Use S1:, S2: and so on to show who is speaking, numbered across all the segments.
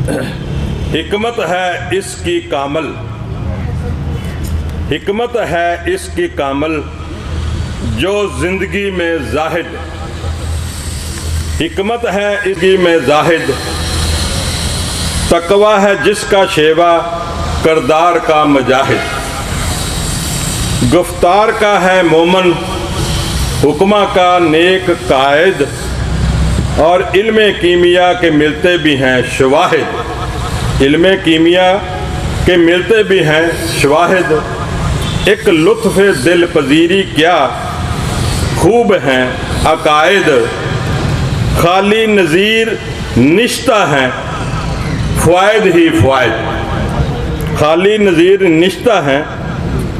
S1: हिकमत है इसकी कामल, हिकमत है इसकी कामल जो ज़िंदगी में जाहिद, हिकमत है इसकी में जाहिद, तकवा है जिसका शेवा करदार का मुजाहिद, गुफ्तार का है मोमन हुक्मा का नेक कायद, और इल्म कीमिया के मिलते भी हैं शवाहिद, इल्म कीमिया के मिलते भी हैं शवाहिद, एक लुत्फ़ दिल पजीरी क्या खूब हैं अकायद, खाली नज़ीर निश्ता हैं फ़ायद ही फ़ायद, खाली नज़ीर निश्ता हैं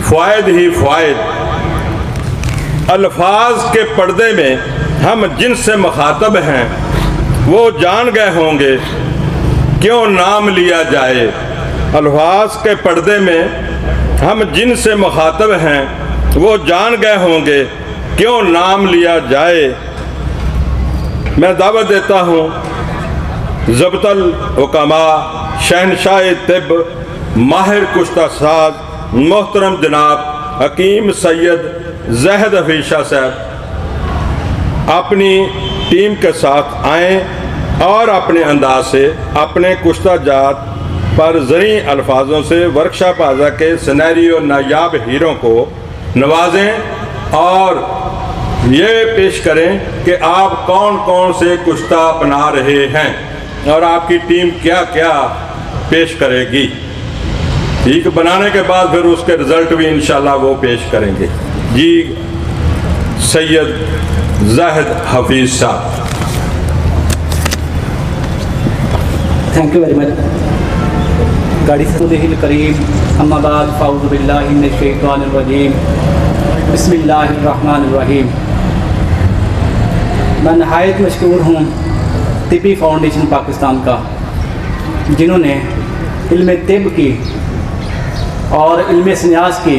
S1: फ़ायद ही फ़ायद, अल्फाज के पर्दे में हम जिनसे मुखातब हैं वो जान गए होंगे क्यों नाम लिया जाए, अल्फाज के पर्दे में हम जिनसे मुखातब हैं वो जान गए होंगे क्यों नाम लिया जाए। मैं दावत देता हूँ ज़ब्तल हुक्मा शहनशाह तिब माहिर कुश्ता साज मोहतरम जनाब हकीम सैयद ज़ाहिद हफीज़ शाह साहब अपनी टीम के साथ आएँ और अपने अंदाज से अपने कुश्ता जात पर ज़री अल्फाजों से वर्कशॉप आज़ा के सिनेरियो नायाब हीरों को नवाजें और ये पेश करें कि आप कौन कौन से कुश्ता अपना रहे हैं और आपकी टीम क्या क्या पेश करेगी। ठीक बनाने के बाद फिर उसके रिज़ल्ट भी इंशाल्लाह वो पेश करेंगे। जी सैयद ज़ाहिद हफीज़ साहब।
S2: Thank you very much. गाड़ी सदील करीम अम्माबाद फ़ाऊज़ु बिल्लाहि मिनश शैतानिर रजीम बिस्मिल्लाहिर रहमानिर रहीम। मैं नहायत मशकूर हूँ तिबी फाउंडेशन पाकिस्तान का, जिन्होंने इल्म तिब की और इल्म सियास की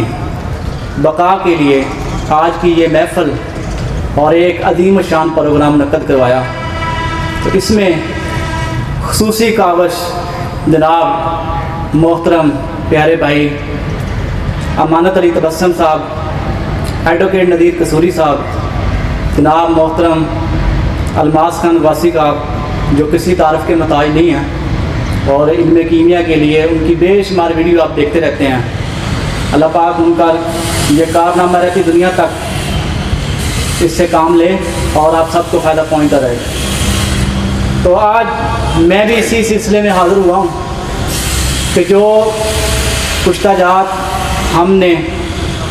S2: बका के लिए आज की ये महफ़िल और एक अजीम शान प्रोग्राम मुनक़्क़द करवाया। तो इसमें ख़ुसूसी कावश जनाब मोहतरम प्यारे भाई अमानत अली तबस्सुम साहब, एडवोकेट नदीर कसूरी साहब, जनाब मोहतरम अलमास खान वासी का जो किसी तारफ़ के मुताज नहीं हैं और इल्म कीमिया के लिए उनकी बेशुमार वीडियो आप देखते रहते हैं। अल्लाह पाक उनका ये कारनामा रहती दुनिया तक इससे काम ले और आप सबको फ़ायदा पहुँचता रहे। तो आज मैं भी इसी सिलसिले में हाज़िर हुआ हूँ कि जो कुश्ता जात हमने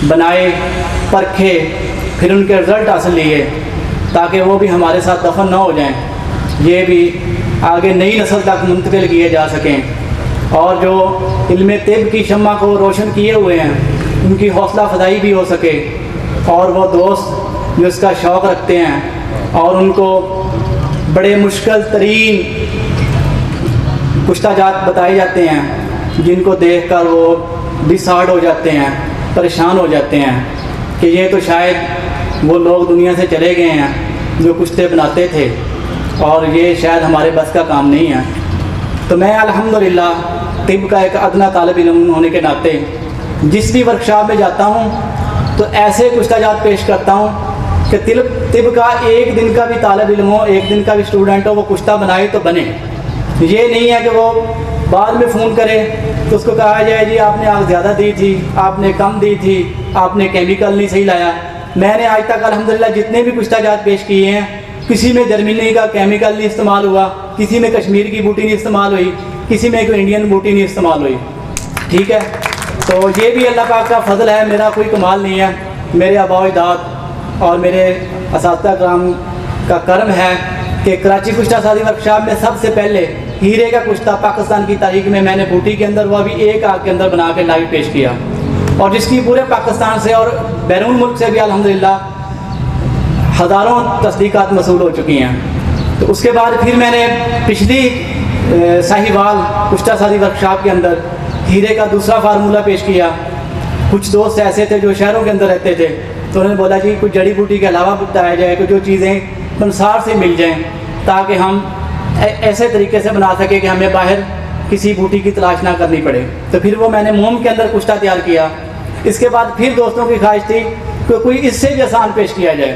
S2: बनाए, परखे, फिर उनके रिज़ल्ट हासिल लिए ताकि वो भी हमारे साथ दफन ना हो जाएं, ये भी आगे नई नस्ल तक मुंतकिल किए जा सकें, और जो इल्म तिब की शम्मा को रोशन किए हुए हैं उनकी हौसला अफजाई भी हो सके, और वो दोस्त जो इसका शौक़ रखते हैं और उनको बड़े मुश्किल तरीन कुश्ता जात बताए जाते हैं जिनको देखकर वो डिसहार्ड हो जाते हैं, परेशान हो जाते हैं कि ये तो शायद वो लोग दुनिया से चले गए हैं जो कुश्ते बनाते थे और ये शायद हमारे बस का काम नहीं है। तो मैं अल्हम्दुलिल्लाह तिब का एक अदना तालिब इल्म होने के नाते जिस भी वर्कशॉप में जाता हूँ तो ऐसे कुश्ता जात पेश करता हूँ कि तिब का एक दिन का भी तालिब इल्म हो, एक दिन का भी स्टूडेंट हो, वो कुश्ता बनाए तो बने। ये नहीं है कि वो बाद में फ़ोन करे तो उसको कहा जाए जी आपने आग ज़्यादा दी थी, आपने कम दी थी, आपने केमिकल नहीं सही लाया। मैंने आज तक अल्हम्दुलिल्लाह जितने भी कुश्ता जात पेश किए हैं किसी में जर्मनी का केमिकल नहीं इस्तेमाल हुआ, किसी में कश्मीर की बूटी नहीं इस्तेमाल हुई, किसी में कोई इंडियन बूटी नहीं इस्तेमाल हुई। ठीक है, तो ये भी अल्लाह पाक का फ़ज़ल है, मेरा कोई कमाल नहीं है, मेरे आबा-ओ-अजदाद और मेरे असातिज़ा कराम का करम है कि कराची कुश्ता साजी वर्कशॉप में सबसे पहले हीरे का कुश्ता पाकिस्तान की तारीख में मैंने बूटी के अंदर वो भी एक आग के अंदर बना के लाइव पेश किया, और जिसकी पूरे पाकिस्तान से और बैरून मुल्क से भी अल्हम्दुलिल्लाह हज़ारों तस्दीक़ात मसूल हो चुकी हैं। तो उसके बाद फिर मैंने पिछली साहिवाल कुश्ता साजी वर्कशॉप के अंदर हीरे का दूसरा फार्मूला पेश किया। कुछ दोस्त ऐसे थे जो शहरों के अंदर रहते थे, तो उन्होंने बोला कि कुछ जड़ी बूटी के अलावा बताया जाए कि जो चीज़ें संसार से मिल जाएं ताकि हम ऐसे तरीके से बना सकें कि हमें बाहर किसी बूटी की तलाश ना करनी पड़े। तो फिर वो मैंने मोम के अंदर कुश्ता तैयार किया। इसके बाद फिर दोस्तों की ख्वाहिश थी कि कोई इससे भी आसान पेश किया जाए,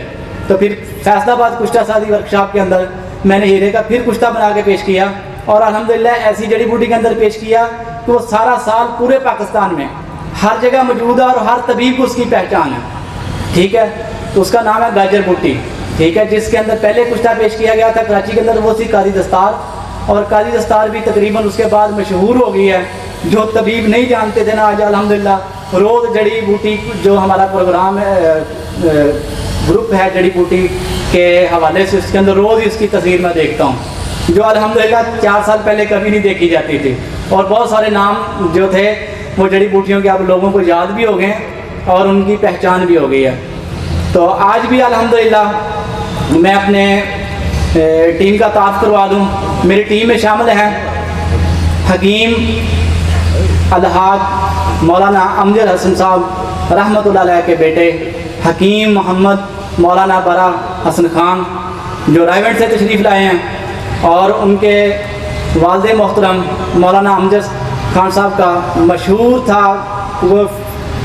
S2: तो फिर फैसलाबाद कुश्ता साजी वर्कशॉप के अंदर मैंने हीरे का फिर कुश्ता बना के पेश किया, और अल्हम्दुलिल्लाह ऐसी जड़ी बूटी के अंदर पेश किया कि वो सारा साल पूरे पाकिस्तान में हर जगह मौजूद है और हर तबीब को उसकी पहचान है। ठीक है, तो उसका नाम है गाजर बूटी। ठीक है, जिसके अंदर पहले कुश्ता पेश किया गया था कराची के अंदर, वो थी काजी दस्तार, और काजी दस्तार भी तकरीबन उसके बाद मशहूर हो गई है। जो तबीब नहीं जानते थे ना, आज अल्हम्दुलिल्लाह रोज़ जड़ी बूटी जो हमारा प्रोग्राम है, ग्रुप है जड़ी बूटी के हवाले से, उसके अंदर रोज़ ही उसकी तस्वीर मैं देखता हूँ, जो अल्हम्दुलिल्लाह 4 साल पहले कभी नहीं देखी जाती थी। और बहुत सारे नाम जो थे वो जड़ी बूटियों के आप लोगों को याद भी हो गए और उनकी पहचान भी हो गई है। तो आज भी अल्हम्दुलिल्लाह मैं अपने टीम का तारुफ करवा दूँ। मेरी टीम में शामिल हैं हकीम अलहाज मौलाना अमजद हसन साहब रहमतुल्लाह अलैह के बेटे, हकीम मोहम्मद मौलाना बरा हसन खान जो रायगढ़ से तशरीफ़ लाए हैं, और उनके वालिद मोहतरम मौलाना अमजद खान साहब का मशहूर था, वो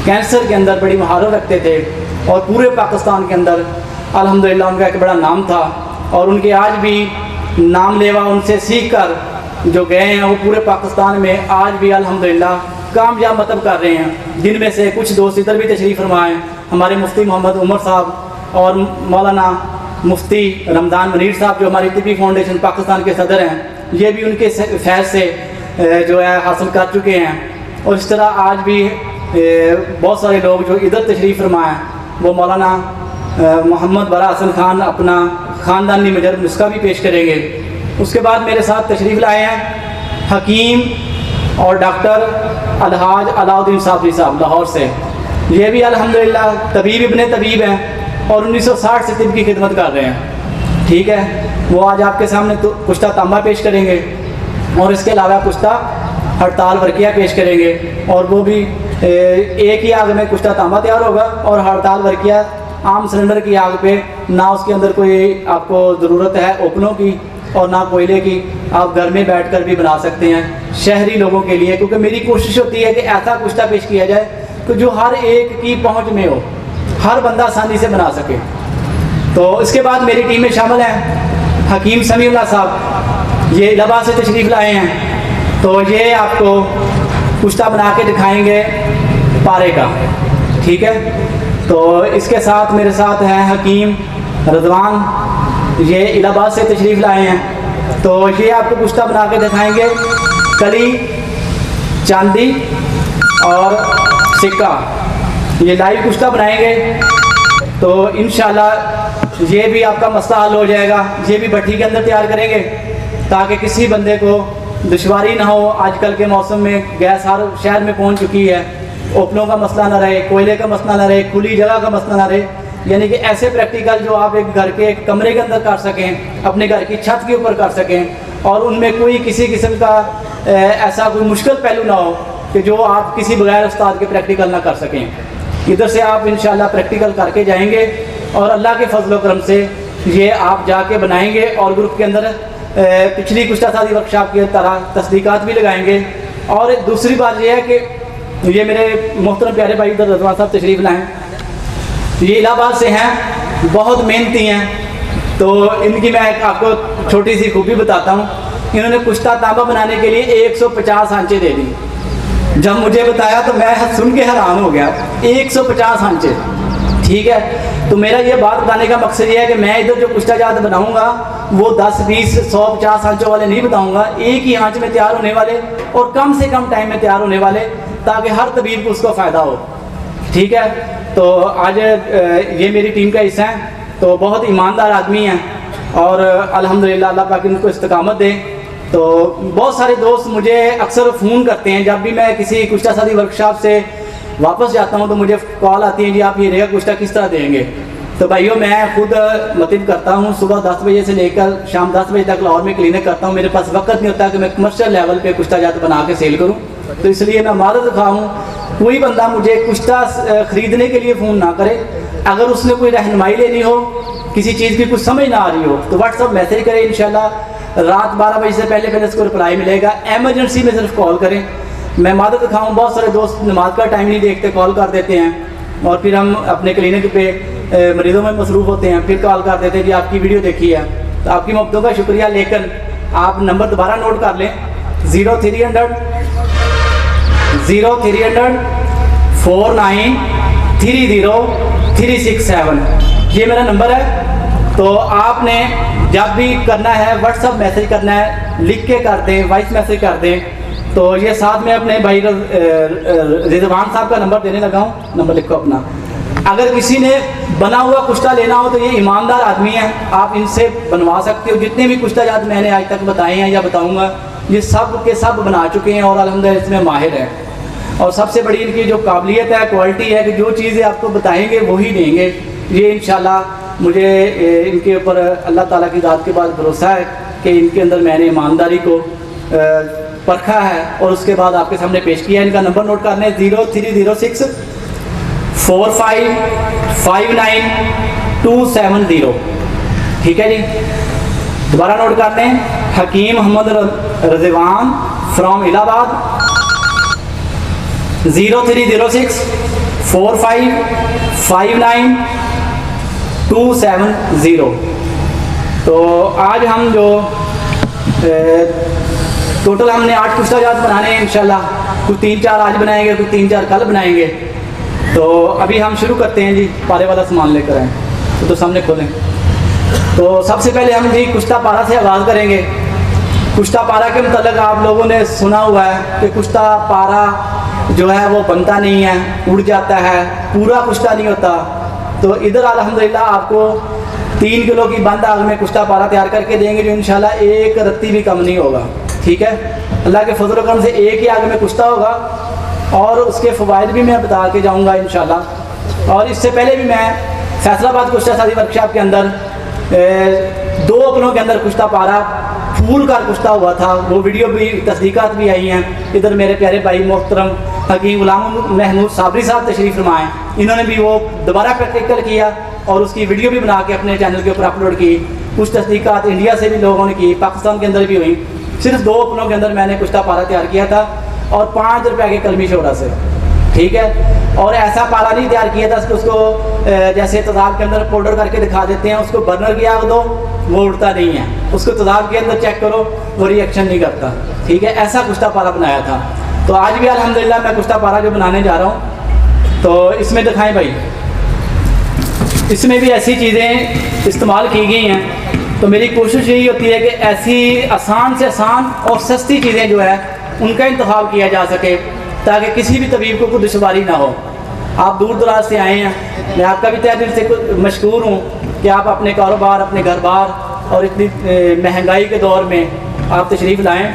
S2: कैंसर के अंदर बड़ी महारत रखते थे और पूरे पाकिस्तान के अंदर अल्हम्दुलिल्लाह उनका एक बड़ा नाम था, और उनके आज भी नाम लेवा उनसे सीख कर जो गए हैं वो पूरे पाकिस्तान में आज भी अल्हम्दुलिल्लाह कामयाब मतलब कर रहे हैं। जिनमें से कुछ दोस्त इधर भी तशरीफ़ फरमाएँ, हमारे मुफ्ती मोहम्मद उमर साहब और मौलाना मुफ्ती रमज़ान मनीर साहब जो हमारी तिब्बी फाउंडेशन पाकिस्तान के सदर हैं, ये भी उनके फैज़ से जो है हासिल कर चुके हैं। और इस तरह आज भी बहुत सारे लोग जो इधर तशरीफ़ फरमाएँ, वो मौलाना मोहम्मद बरा हसन खान अपना ख़ानदानी मजर नुस्खा भी पेश करेंगे। उसके बाद मेरे साथ तशरीफ़ लाए हैं हकीम और डॉक्टर अलहाज अलाउद्दीन साबरी साहब लाहौर से। ये भी अल्हम्दुलिल्लाह तबीब इब्ने तबीब हैं और 1960 से तिब की खिदमत कर रहे हैं। ठीक है, वो आज आपके सामने तो कुश्ता तांबा पेश करेंगे, और इसके अलावा कुश्ता हड़ताल वर्किया पेश करेंगे, और वो भी एक ही आग में कुश्ता तांबा तैयार होगा, और हड़ताल वर्किया आम सिलेंडर की आग पे, ना उसके अंदर कोई आपको ज़रूरत है ओपनों की और ना कोयले की, आप घर में बैठकर भी बना सकते हैं शहरी लोगों के लिए। क्योंकि मेरी कोशिश होती है कि ऐसा कुश्ता पेश किया जाए कि जो हर एक की पहुंच में हो, हर बंदा आसानी से बना सके। तो इसके बाद मेरी टीम में शामिल हैं हकीम समीउल्लाह साहब, ये इलाहाबाद से तशरीफ़ लाए हैं। तो ये आपको कुश्ता बना के दिखाएँगे पारे का। ठीक है, तो इसके साथ मेरे साथ हैं हकीम रज़वान, ये इलाहाबाद से तशरीफ़ लाए हैं। तो ये आपको कुश्ता बना के दिखाएंगे कली, चांदी और सिक्का, ये लाइव कुश्ता बनाएंगे। तो इंशाल्लाह ये भी आपका मसला हल हो जाएगा। ये भी भट्टी के अंदर तैयार करेंगे ताकि किसी बंदे को दुश्वारी ना हो। आजकल के मौसम में गैस हर शहर में पहुंच चुकी है, ओपनों का मसला ना रहे, कोयले का मसला ना रहे, खुली जगह का मसला ना रहे। यानी कि ऐसे प्रैक्टिकल जो आप एक घर के एक कमरे के अंदर कर सकें, अपने घर की छत के ऊपर कर सकें, और उनमें कोई किसी किस्म का ऐसा कोई मुश्किल पहलू ना हो कि जो आप किसी बगैर उस्ताद के प्रैक्टिकल ना कर सकें। इधर से आप इंशाल्लाह प्रैक्टिकल करके जाएंगे और अल्लाह के फजल करम से ये आप जाके बनाएंगे, और ग्रुप के अंदर पिछली कुश्ता साजी वर्कशॉप की तरह तस्दीकात भी लगाएंगे। और दूसरी बात यह है कि ये मेरे मोहतरम प्यारे भाई इधर रज़वान साहब तशरीफ़ लाएँ, ये इलाहाबाद से हैं, बहुत मेहनती हैं। तो इनकी मैं आपको छोटी सी खूबी बताता हूँ। इन्होंने कुश्ता तांबा बनाने के लिए 150 आंचे दे दी। जब मुझे बताया तो मैं सुन के हैरान हो गया, 150 आंचे। ठीक है, तो मेरा ये बात बताने का मकसद ये है कि मैं इधर जो कुश्ता जात बनाऊँगा वो 10, 20, 100, 50 आंचों वाले नहीं बताऊँगा, एक ही आंच में तैयार होने वाले और कम से कम टाइम में तैयार होने वाले, ताकि हर तबीब को उसका फ़ायदा हो। ठीक है, तो आज ये मेरी टीम का हिस्सा है। तो बहुत ईमानदार आदमी हैं और अल्हम्दुलिल्लाह अल्लाह पाक इनको इस्तकामत दे। तो बहुत सारे दोस्त मुझे अक्सर फ़ोन करते हैं, जब भी मैं किसी कुश्ता साजी वर्कशॉप से वापस जाता हूँ तो मुझे कॉल आती है, जी आप ये रेगा कुश्ता किस तरह देंगे। तो भाइयों मैं खुद मतलब करता हूँ, सुबह 10 बजे से लेकर शाम 10 बजे तक लाहौर में क्लिनिक करता हूँ। मेरे पास वक्त नहीं होता कि मैं कमर्शियल लेवल पे कुश्ता जात बना के सेल करूँ, तो इसलिए मैं मादत खाऊँ कोई बंदा मुझे कुश्ता ख़रीदने के लिए फ़ोन ना करे। अगर उसने कोई रहनुमाई लेनी हो, किसी चीज़ की कुछ समझ ना आ रही हो, तो व्हाट्सअप मैसेज करें, इंशाल्लाह रात 12 बजे से पहले पहले इसको रिप्लाई मिलेगा। एमरजेंसी में सिर्फ कॉल करें। मैं मादत दिखाऊँ, बहुत सारे दोस्त नमाज का टाइम नहीं देखते, कॉल कर देते हैं और फिर हम अपने क्लिनिक पे मरीज़ों में मसरूफ़ होते हैं, फिर कॉल कर देते हैं कि आपकी वीडियो देखी है। तो आपकी मोहब्बतों का शुक्रिया, लेकिन आप नंबर दोबारा नोट कर लें 0300 4930 ये मेरा नंबर है। तो आपने जब भी करना है व्हाट्सअप मैसेज करना है, लिख के कर दें, वॉइस मैसेज कर दें। तो ये साथ में अपने भाई रिजवान साहब का नंबर देने लगा हूँ, नंबर लिखो अपना। अगर किसी ने बना हुआ कुश्ता लेना हो तो ये ईमानदार आदमी है, आप इनसे बनवा सकते हो। जितने भी कुश्ता जात मैंने आज तक बताए हैं या बताऊँगा, ये सब के सब बना चुके हैं और अल्हम्दुलिल्लाह इसमें माहिर है। और सबसे बड़ी इनकी जो काबिलियत है, क्वालिटी है कि जो चीज़ें आपको बताएंगे वही देंगे। ये इंशाल्लाह मुझे इनके ऊपर अल्लाह ताला की ज़ात के बाद भरोसा है कि इनके अंदर मैंने ईमानदारी को परखा है और उसके बाद आपके सामने पेश किया। इनका नंबर नोट करना है 0306 4559 ठीक है जी। दोबारा नोट करते हैं, हकीम मोहम्मद रज़वान फ्रॉम इलाहाबाद 0306 4559 तो आज हम जो टोटल हमने 8 कुश्ता जात बनाने हैं इंशाल्लाह। कुछ 3-4 आज बनाएंगे, कुछ 3-4 कल बनाएंगे। तो अभी हम शुरू करते हैं जी। पारे वाला सामान लेकर आए तो सामने खोलें। तो सबसे पहले हम जी कुश्ता पारा से आगाज़ करेंगे। कुश्ता पारा के मतलब आप लोगों ने सुना हुआ है कि कुश्ता पारा जो है वो बनता नहीं है, उड़ जाता है, पूरा कुश्ता नहीं होता। तो इधर अल्हम्दुलिल्लाह आपको 3 किलो की बंद आग में कुश्ता पारा तैयार करके देंगे जो इंशाल्लाह एक रत्ती भी कम नहीं होगा। ठीक है, अल्लाह के फजल करम से एक ही आग में कुश्ता होगा और उसके फ़वाइद भी मैं बता के जाऊँगा इंशाल्लाह। और इससे पहले भी मैं फैसलाबाद कुश्ता सादी वर्कशॉप के अंदर 2 अपनों के अंदर कुश्ता पारा फूल का कुश्ता हुआ था, वो वीडियो भी तस्दीकात भी आई हैं। इधर मेरे प्यारे भाई मोहतरम हकीम गुलाम महमूद साबरी साहब तशरीफ़ फरमाएँ, इन्होंने भी वो दोबारा प्रैक्टिकल किया और उसकी वीडियो भी बना के अपने चैनल के ऊपर अपलोड की। कुछ तस्दीकात इंडिया से भी लोगों ने की, पाकिस्तान के अंदर भी हुई। सिर्फ 2 अपनों के अंदर मैंने कुश्ता पारा तैयार किया था और 5 रुपये के कलमी शोड़ा से। ठीक है, और ऐसा पारा नहीं तैयार किया था उसको जैसे तजाब के अंदर पाउडर करके दिखा देते हैं, उसको बर्नर की आग दो वो उड़ता नहीं है, उसको तजाब के अंदर चेक करो वो रिएक्शन नहीं करता। ठीक है, ऐसा कुश्ता पारा बनाया था। तो आज भी अल्हम्दुलिल्लाह मैं कुश्ता पारा जो बनाने जा रहा हूँ तो इसमें दिखाएं भाई, इसमें भी ऐसी चीज़ें इस्तेमाल की गई हैं। तो मेरी कोशिश यही होती है कि ऐसी आसान से आसान और सस्ती चीज़ें जो है उनका इंतखाब किया जा सके ताकि किसी भी तबीब को कोई दुश्वारी ना हो। आप दूर दराज से आए हैं, मैं आपका भी तहे दिल से मशकूर हूँ कि आप अपने कारोबार, अपने घर बार और इतनी महंगाई के दौर में आप तशरीफ़ लाएँ।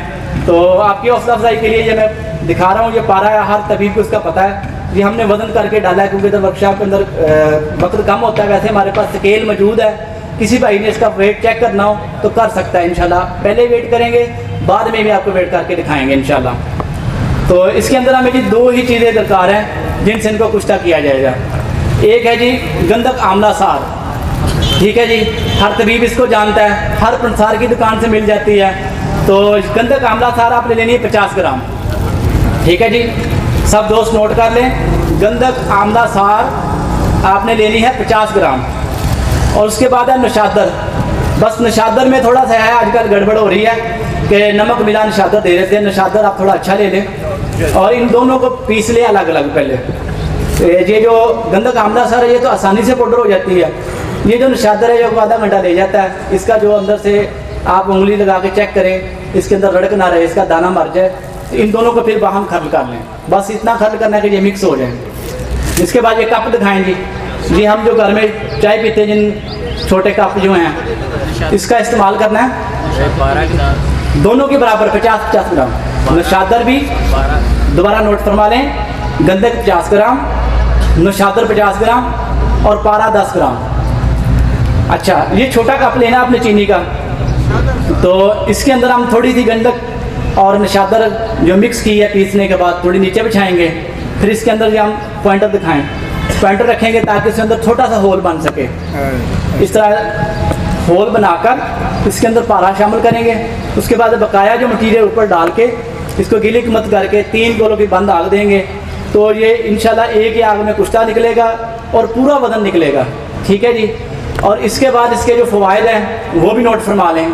S2: तो आपकी हौसला अफजाई के लिए ये मैं दिखा रहा हूँ। ये पारा है, हर तबीब को इसका पता है। ये हमने वज़न करके डाला है क्योंकि इधर वर्कशॉप के अंदर वक्त कम होता है। वैसे हमारे पास स्केल मौजूद है, किसी भाई ने इसका वेट चेक करना हो तो कर सकता है इंशाल्लाह। पहले वेट करेंगे, बाद में भी आपको वेट करके दिखाएंगे इंशाल्लाह। तो इसके अंदर हमें जी 2 ही चीज़ें दरकार हैं जिनसे इनको कुश्ता किया जाएगा। एक है जी गंधक आमला सार। ठीक है जी, हर तबीब इसको जानता है, हर पंसार की दुकान से मिल जाती है। तो गंधक आमला सार आपने लेनी है 50 ग्राम। ठीक है जी, सब दोस्त नोट कर लें, गंधक आमला सार आपने लेनी है 50 ग्राम। और उसके बाद है नशादर। बस नशादर में थोड़ा सा है आजकल गड़बड़ हो रही है कि नमक मिला नशादर दे देते हैं। नशादर आप थोड़ा अच्छा ले लें और इन दोनों को पीस लें अलग अलग पहले। ये जो गंधक आमला सार है ये तो आसानी से पाउडर हो जाती है। ये जो नशादर है ये आधा घंटा ले जाता है। इसका जो अंदर से आप उंगली लगा के चेक करें, इसके अंदर रड़क ना रहे, इसका दाना मर जाए। तो इन दोनों को फिर बाहम खर्ल कर लें, बस इतना खर्ल करना है कि ये मिक्स हो जाए। इसके बाद ये कप दिखाएँ जी हम जो घर में चाय पीते हैं जिन छोटे कप जो हैं इसका इस्तेमाल करना है दोनों के बराबर 50-50 ग्राम। नशादर भी दोबारा नोट फरमा लें, गंधक 50 ग्राम, नशादर 50 ग्राम और पारा 10 ग्राम। अच्छा, ये छोटा कप लेना आपने चीनी का। तो इसके अंदर हम थोड़ी सी गंधक और नशादर जो मिक्स की है पीसने के बाद थोड़ी नीचे बिछाएंगे। फिर इसके अंदर जो हम पॉइंटर दिखाएं, पॉइंटर रखेंगे ताकि इसके अंदर छोटा सा होल बन सके। इस तरह होल बनाकर इसके अंदर पारा शामिल करेंगे। उसके बाद बकाया जो मटीरियल ऊपर डाल के इसको गिलिक मत करके 3 गोलों की बंद आग देंगे, तो ये इंशाल्लाह एक ही आग में कुश्ता निकलेगा और पूरा वजन निकलेगा। ठीक है जी। और इसके बाद इसके जो फ़वाइद हैं वो भी नोट फरमा लें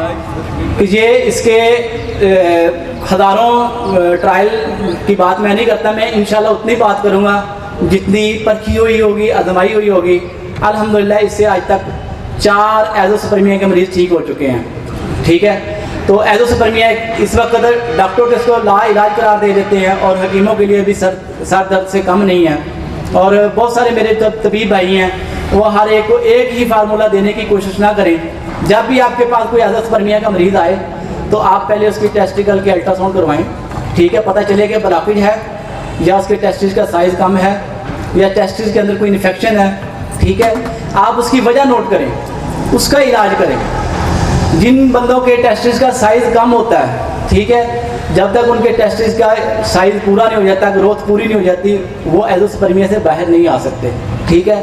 S2: कि ये इसके हज़ारों ट्रायल की बात मैं नहीं करता, मैं इंशाल्लाह उतनी बात करूँगा जितनी परखी हुई होगी, आजमाई हुई होगी। अल्हम्दुलिल्लाह इससे आज तक 4 एज़ोस्पर्मिया के मरीज़ ठीक हो चुके हैं। ठीक है। तो एज़ोस्पर्मिया इस वक्त डॉक्टर तो इसको ला इलाज करार दे देते हैं और हकीमों के लिए भी सर दर्द से कम नहीं है। और बहुत सारे मेरे तबीब भाई हैं वो हर एक को एक ही फार्मूला देने की कोशिश ना करें। जब भी आपके पास कोई एज़ोस्पर्मिया का मरीज़ आए तो आप पहले उसकी टेस्टिकल के अल्ट्रासाउंड करवाएं। ठीक है। पता चले कि ब्लॉकेज है या उसके टेस्टिस का साइज़ कम है या टेस्टिस के अंदर कोई इन्फेक्शन है। ठीक है। आप उसकी वजह नोट करें, उसका इलाज करें। जिन बंदों के टेस्टिस का साइज़ कम होता है, ठीक है, जब तक उनके टेस्टिस का साइज़ पूरा नहीं हो जाता, ग्रोथ पूरी नहीं हो जाती, वो एज़ोस्पर्मिया से बाहर नहीं आ सकते। ठीक है।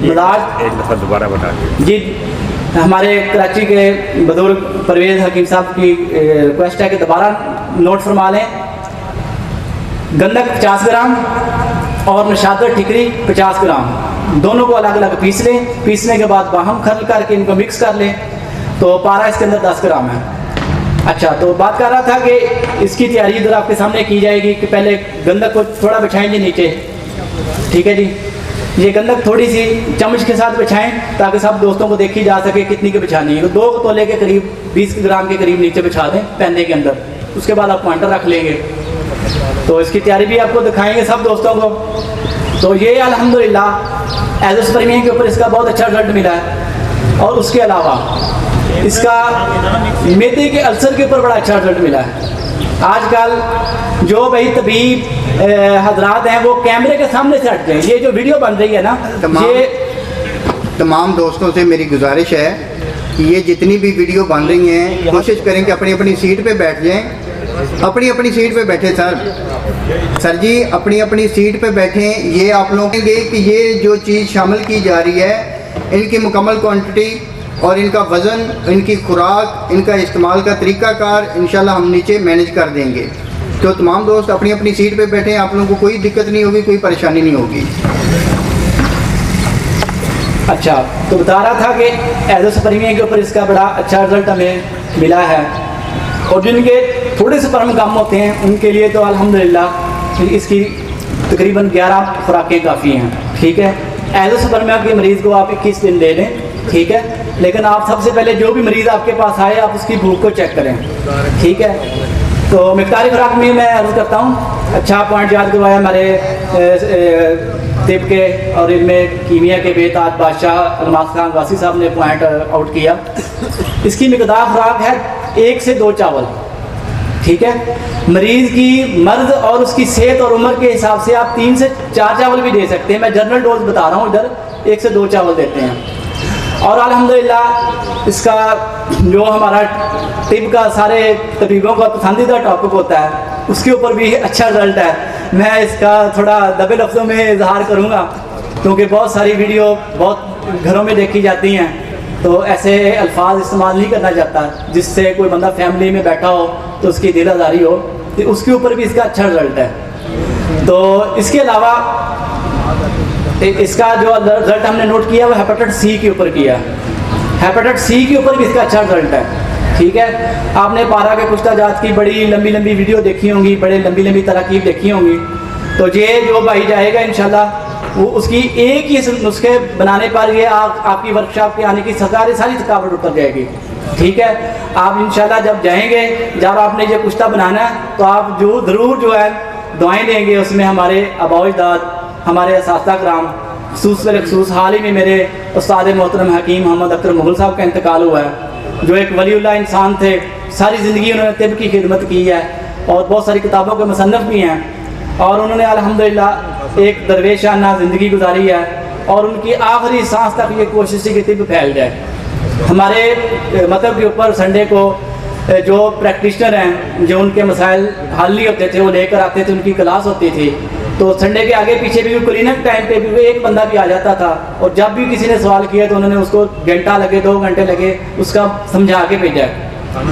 S2: इलाज
S3: एक दफ़ा दोबारा बता दीजिए
S2: जी। हमारे कराची के बुजुर्ग परवेज़ हकीम साहब की रिक्वेस्ट है कि दोबारा नोट फरमा लें। गंधक 50 ग्राम और नशातर ठिकरी 50 ग्राम, दोनों को अलग अलग पीस लें। पीसने के बाद बाहम खल करके इनको मिक्स कर लें, तो पारा इसके अंदर 10 ग्राम है। अच्छा, तो बात कर रहा था कि इसकी तैयारी इधर आपके सामने की जाएगी कि पहले गंधक को थोड़ा बिछाएंगे नीचे। ठीक है जी। ये गंधक थोड़ी सी चम्मच के साथ बिछाएं ताकि सब दोस्तों को देखी जा सके कितनी की बिछानी है। 2 तोले के करीब 20 ग्राम के करीब नीचे बिछा दें पैने के अंदर। उसके बाद आप पॉइंटर रख लेंगे, तो इसकी तैयारी भी आपको दिखाएंगे सब दोस्तों को। तो ये अल्हम्दुलिल्लाह एज़ोस्पर्मिया के ऊपर इसका बहुत अच्छा रिजल्ट मिला है। और उसके अलावा इसका मैदे के अल्सर के ऊपर बड़ा अच्छा रिजल्ट मिला है। आजकल जो भाई तबीब हजरात हैं वो कैमरे के सामने से हट गए। ये जो वीडियो बन रही है ना, ये
S4: तमाम दोस्तों से मेरी गुजारिश है कि ये जितनी भी वीडियो बन रही हैं कोशिश करें कि अपनी अपनी सीट पे बैठ जाएं। अपनी अपनी सीट पे बैठे सर जी, अपनी अपनी सीट पे बैठें। ये आप लोग कहेंगे कि ये जो चीज़ शामिल की जा रही है इनकी मुकम्मल क्वांटिटी और इनका वज़न, इनकी खुराक, इनका इस्तेमाल का तरीक़ाकार इंशाल्लाह हम नीचे मैनेज कर देंगे। तो तमाम दोस्त अपनी अपनी सीट पे बैठे, आप लोगों को कोई दिक्कत नहीं होगी, कोई परेशानी नहीं होगी।
S2: अच्छा, तो बता रहा था कि एज़ोस्पर्मिया के ऊपर इसका बड़ा अच्छा रिजल्ट हमें मिला है। और जिनके थोड़े स्पर्म कम होते हैं उनके लिए तो अल्हम्दुलिल्लाह इसकी तकरीबन 11 खुराकें काफ़ी हैं। ठीक है। एज़ोस्पर्मिया के मरीज़ को आप 21 दिन ले लें। ठीक है। लेकिन आप सबसे पहले जो भी मरीज़ आपके पास आए आप उसकी भूख को चेक करें। ठीक है। तो मिक़दारी खुराक में मैं अर्ज़ करता हूँ, अच्छा पॉइंट याद करवाया हमारे तिब के और इनमें कीमिया के बेताज बादशाह अलमास खान वासी साहब ने पॉइंट आउट किया। इसकी मिक़दार खुराक है 1 से 2 चावल। ठीक है। मरीज़ की मर्ज़ और उसकी सेहत और उम्र के हिसाब से आप 3 से 4 चावल भी दे सकते हैं। मैं जनरल डोज बता रहा हूँ, इधर 1 से 2 चावल देते हैं। और अल्हम्दुलिल्लाह इसका जो हमारा टिब का सारे तबीबों का पसंदीदा टॉपिक होता है उसके ऊपर भी अच्छा रिजल्ट है। मैं इसका थोड़ा दबे लफ्ज़ों में इजहार करूँगा क्योंकि बहुत सारी वीडियो बहुत घरों में देखी जाती हैं, तो ऐसे अल्फाज इस्तेमाल नहीं करना चाहता जिससे कोई बंदा फैमिली में बैठा हो तो उसकी दिल आज़ारी हो, तो उसके ऊपर भी इसका अच्छा रिजल्ट है। तो इसके अलावा इसका जो रिजल्ट हमने नोट किया वो हेपेटाइटिस सी के ऊपर किया। हेपेटाइटिस सी के ऊपर भी इसका अच्छा रिजल्ट है। ठीक है। आपने पारा के कुश्ता जात की बड़ी लंबी लंबी वीडियो देखी होंगी, बड़े लंबी लंबी तरकीब देखी होंगी। तो ये जो भाई जाएगा इंशाल्लाह वो उसकी एक ही नुस्खे बनाने पर ये आपकी वर्कशॉप के आने की सारी थकावट उतर जाएगी। ठीक है। आप इंशाल्लाह जब जाएंगे, जब आपने ये कुश्ता बनाना है तो आप जो ज़रूर जो है दुआएं देंगे। उसमें हमारे आबाओ-अजदाद, हमारे असातिज़ा कराम, खसूस हाल ही में मेरे उस्ताद मोहतरम हकीम मोहम्मद अख्तर मुग़ल साहब का इंतकाल हुआ है, जो एक वलीउल्लाह इंसान थे। सारी ज़िंदगी उन्होंने तिब की खिदमत की है और बहुत सारी किताबों के मुसन्नफ़ भी हैं और उन्होंने अल्हम्दुलिल्लाह एक दरवेशाना ज़िंदगी गुजारी है और उनकी आखिरी सांस तक ये कोशिश थी कि तिब फैल जाए। हमारे मतलब के ऊपर संडे को जो प्रैक्टिशनर हैं जो उनके मसाइल हल नहीं होते थे वो लेकर आते थे, उनकी क्लास होती थी। तो संडे के आगे पीछे भी क्लीनअप टाइम पे भी एक बंदा भी आ जाता था, और जब भी किसी ने सवाल किया तो उन्होंने उसको घंटा लगे 2 घंटे लगे उसका समझा के भेजा।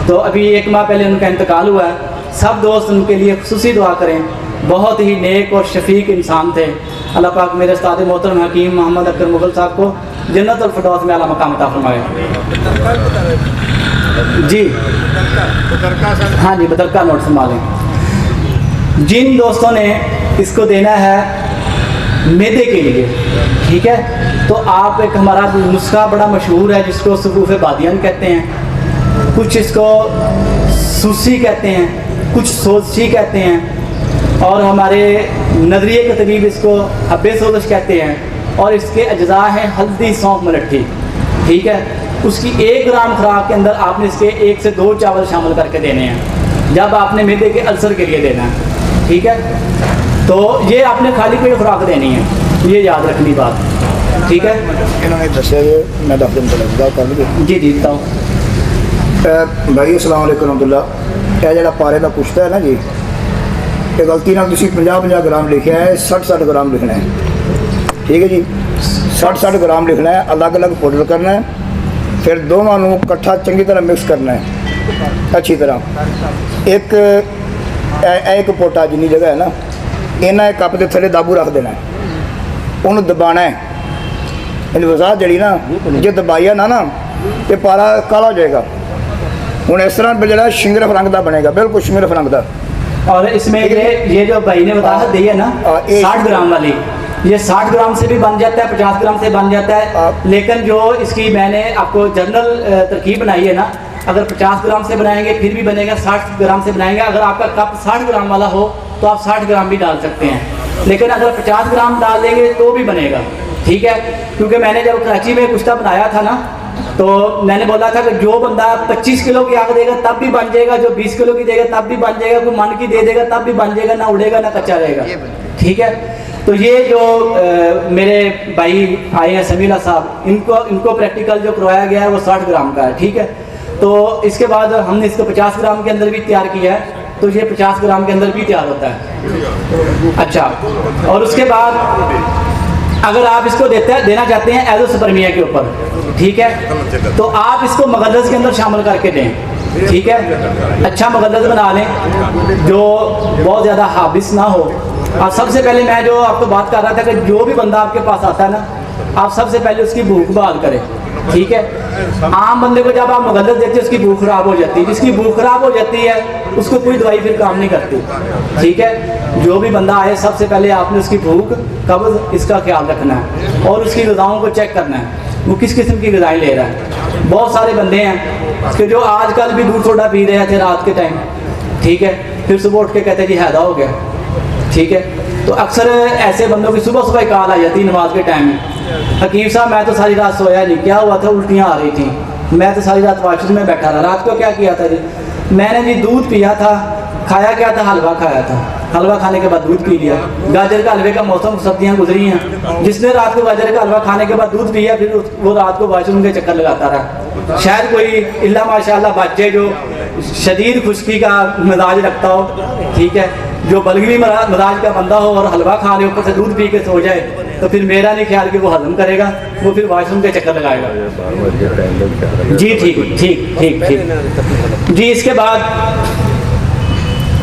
S2: तो अभी 1 माह पहले उनका इंतकाल हुआ है। सब दोस्त उनके लिए खुसूसी दुआ करें, बहुत ही नेक और शफीक इंसान थे। अल्लाह पाक मेरे उस्ताद मोहतरम हकीम मोहम्मद अख्तर मुगल साहब को जन्नतुल फिरदौस में आला मकाम अता फरमाए। जी हाँ जी, बतरका नोट संभालें। जिन दोस्तों ने इसको देना है मैदे के लिए, ठीक है, तो आप एक हमारा नुस्खा बड़ा मशहूर है जिसको सक़ूफ़ बादियान कहते हैं, कुछ इसको सूसी कहते हैं, कुछ सोजी कहते हैं, और हमारे नजरिए के तबीब इसको हब्बे सोदश कहते हैं। और इसके अज्जा हैं हल्दी, सौंफ, मलट्ठी, ठीक है। उसकी 1 ग्राम खुराक के अंदर आपने इसके 1 से 2 चावल शामिल करके देने हैं जब आपने मैदे के अल्सर के लिए देना है, ठीक है। तो ये आपने खाली पेट खुराक देनी है, ये याद रखनी बात, ठीक है।
S3: इन्होंने दसिया जी, मैं दस दिन पहले कर लूँ
S2: जी जी बताओ
S3: भाई। अस्सलाम वालेकुम रहमतुल्लाह। यह जो पारे का पुश्ता है ना जी, ये गलती ना तुम 50-50 ग्राम लिखा है, 60-60 ग्राम लिखना है, ठीक है जी। 60-60 ग्राम लिखना है, अलग अलग पाउडर करना है, फिर दोनों को इकट्ठा चंगी तरह मिक्स करना है अच्छी तरह। एक पोटा जिनी जगह है ना, इन्हें कप के थले दाबू रख देना है, उन्होंने दबाना है। इन वजाहत जी ना, जो दबाइया ना तो पारा काला हो जाएगा। हूँ इस तरह जो शिंगरफ रंग का बनेगा, बिल्कुल शिंगरफ रंग का।
S2: और इसमें ये जो भाई ने वजाहत दी है ना 60 ग्राम वाली, ये 60 ग्राम से भी बन जाता है, 50 ग्राम से बन जाता है, लेकिन जो इसकी मैंने आपको जनरल तरकीब बनाई है ना, अगर 50 ग्राम से बनाएंगे फिर भी बनेगा, 60 ग्राम से बनाएंगे। अगर आपका कप 60 ग्राम वाला हो तो आप 60 ग्राम भी डाल सकते हैं, लेकिन अगर 50 ग्राम डाल देंगे तो भी बनेगा, ठीक है। क्योंकि मैंने जब कराची में कुश्ता बनाया था ना, तो मैंने बोला था कि जो बंदा 25 किलो की आग देगा तब भी बन जाएगा, जो 20 किलो की देगा तब भी बन जाएगा, कोई मन की दे देगा तब भी बन जाएगा, ना उड़ेगा ना कच्चा रहेगा, ठीक है। तो ये जो मेरे भाई आए हैं समीला साहब, इनको प्रैक्टिकल जो करवाया गया है वो 60 ग्राम का है, ठीक है। तो इसके बाद हमने इसको 50 ग्राम के अंदर भी तैयार किया है, तो ये 50 ग्राम के अंदर भी तैयार होता है। अच्छा, और उसके बाद अगर आप इसको देना चाहते हैं एजोस्पर्मिया के ऊपर, ठीक है, तो आप इसको मगदस के अंदर शामिल करके दें, ठीक है। अच्छा मगदस बना लें जो बहुत ज़्यादा हाबिस ना हो। और सबसे पहले मैं जो आपको बात कर रहा था कि जो भी बंदा आपके पास आता है ना, आप सबसे पहले उसकी भूख बहाल करें, ठीक है। आम बंदे को जब आप मुगल्लत देते हैं उसकी भूख खराब हो जाती है, जिसकी भूख खराब हो जाती है उसको कोई दवाई फिर काम नहीं करती, ठीक है। जो भी बंदा आए सबसे पहले आपने उसकी भूख कब्ज़ इसका ख्याल रखना है और उसकी ग़िज़ाओं को चेक करना है वो किस किस्म की ग़िज़ाएँ ले रहा है। बहुत सारे बंदे हैं कि जो आजकल भी दूध सोडा पी रहे थे रात के टाइम, ठीक है, फिर सुबह उठ के कहते हैं जी हैदा हो गया, ठीक है। तो अक्सर ऐसे बंदों की सुबह सुबह कॉल आ जाती है नमाज के टाइम में, हकीम साहब मैं तो सारी रात सोया नहीं, क्या हुआ था, उल्टियाँ आ रही थी, मैं तो सारी रात वाशरूम में बैठा रहा। रात को क्या किया था जी, मैंने जी दूध पिया था, खाया क्या था, हलवा खाया था, हलवा खाने के बाद दूध पी लिया। गाजर का हलवे का मौसम, सर्दियाँ गुजरी हैं, जिसने रात को गाजर का हलवा खाने के बाद दूध पिया फिर वो रात को वाशरूम के चक्कर लगाता रहा। शायद कोई इल्ला माशाल्लाह बच्चे जो शदीद खुश्की का मिजाज रखता हो, ठीक है, जो बलगवी मिजाज का बंदा हो और हलवा खा ले ऊपर से दूध पी के सो जाए, तो फिर मेरा नहीं ख्याल कि वो हजम करेगा, वो फिर वाशरूम के चक्कर लगाएगा। जी ठीक ठीक ठीक ठीक जी। इसके बाद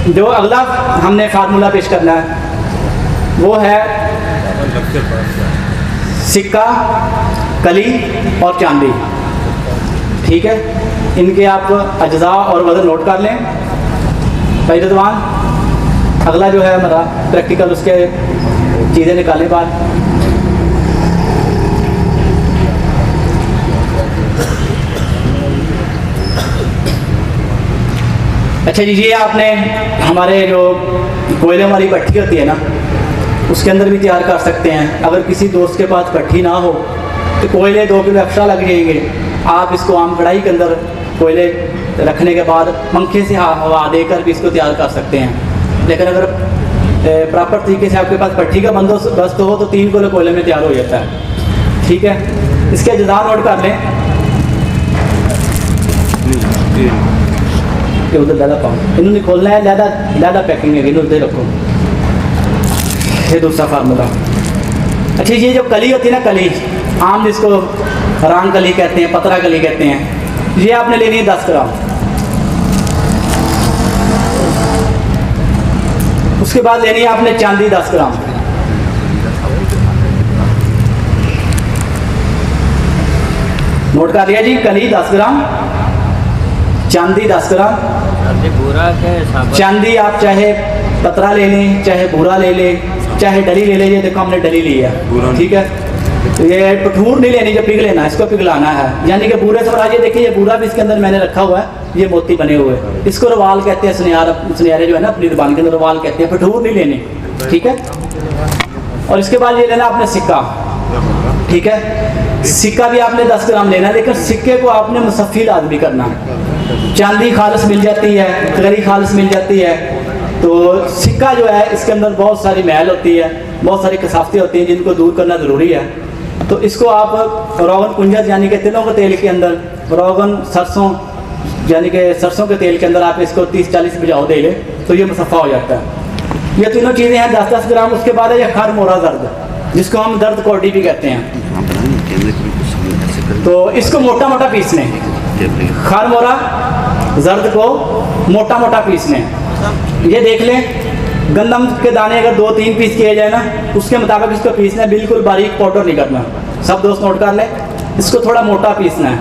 S2: जो अगला हमने फार्मूला पेश करना है वो है सिक्का, कली और चांदी, ठीक है। इनके आप अज्जा और वज़न नोट कर लें। भाई रिजवान अगला जो है हमारा प्रैक्टिकल, उसके चीज़ें निकालें बाहर। अच्छा जी, ये आपने हमारे जो कोयले वाली भट्ठी होती है ना, उसके अंदर भी तैयार कर सकते हैं। अगर किसी दोस्त के पास भट्ठी ना हो तो कोयले 2 किलो एक्स्ट्रा लग जाएंगे, आप इसको आम कढ़ाई के अंदर कोयले रखने के बाद पंखे से हवा देकर भी इसको तैयार कर सकते हैं। लेकिन अगर प्रॉपर तरीके से आपके पास भट्ठी का बंदोबस्त हो तो 3 किलो कोयले में तैयार हो जाता है, ठीक है। इसके अज्जा नोट कर लें। उधर ज़्यादा पाओ, इन्होंने खोलना है, ज़्यादा पैकिंग है, इन्होंने उधर रखो। ये दूसरा फार्मूला। अच्छा, ये जो कली होती है ना, कली आम जिसको रान कली कहते हैं, पतरा कली कहते हैं, ये आपने लेनी है 10 ग्राम। उसके बाद लेनी है आपने चांदी 10 ग्राम। नोट कर लिया जी, कली 10 ग्राम, चांदी 10 ग्राम। चांदी आप चाहे पतरा ले लें, चाहे भूरा ले लें, चाहे डली ले लें। ये देखो हमने डली ली है, ठीक है। तो ये पठूर नहीं लेनी, जो पिघ लेना, इसको पिघलाना है, यानी कि बूरे से। ये देखिए, ये बूरा भी इसके अंदर मैंने रखा हुआ है, ये मोती बने हुए, इसको रवाल कहते हैं। सुनियारे जो है ना अपनी जुबान के अंदर रवाल कहते हैं, पठूर नहीं लेनी, ठीक है। और इसके बाद ये लेना आपने सिक्का, ठीक है। सिक्का भी आपने 10 ग्राम लेना है, लेकिन सिक्के को आपने मुसफ़ी लाजमी करना है। चांदी खालिस मिल जाती है, कली खालिस मिल जाती है, तो सिक्का जो है इसके अंदर बहुत सारी मैल होती है, बहुत सारी कसाफतें होती हैं, जिनको दूर करना ज़रूरी है। तो इसको आप रोगन कुंजर यानी कि तिलों के तेल के अंदर, रोगन सरसों यानी कि सरसों के तेल के अंदर आप इसको 30-40 भिजाओ दे लें, तो ये मुसफ़ा हो जाता है। ये तीनों चीज़ें हैं 10-10 ग्राम। उसके बाद है ये खर मोरा दर्द, जिसको हम दर्द कोडी भी कहते हैं। तो इसको मोटा मोटा पीसने, खर मोरा जर्द को मोटा मोटा पीसने। ये देख लें, गंदम के दाने अगर 2-3 पीस किए जाए ना, उसके मुताबिक इसको पीसना है, बिल्कुल बारीक पाउडर नहीं करना। सब दोस्त नोट कर लें, इसको थोड़ा मोटा पीसना है।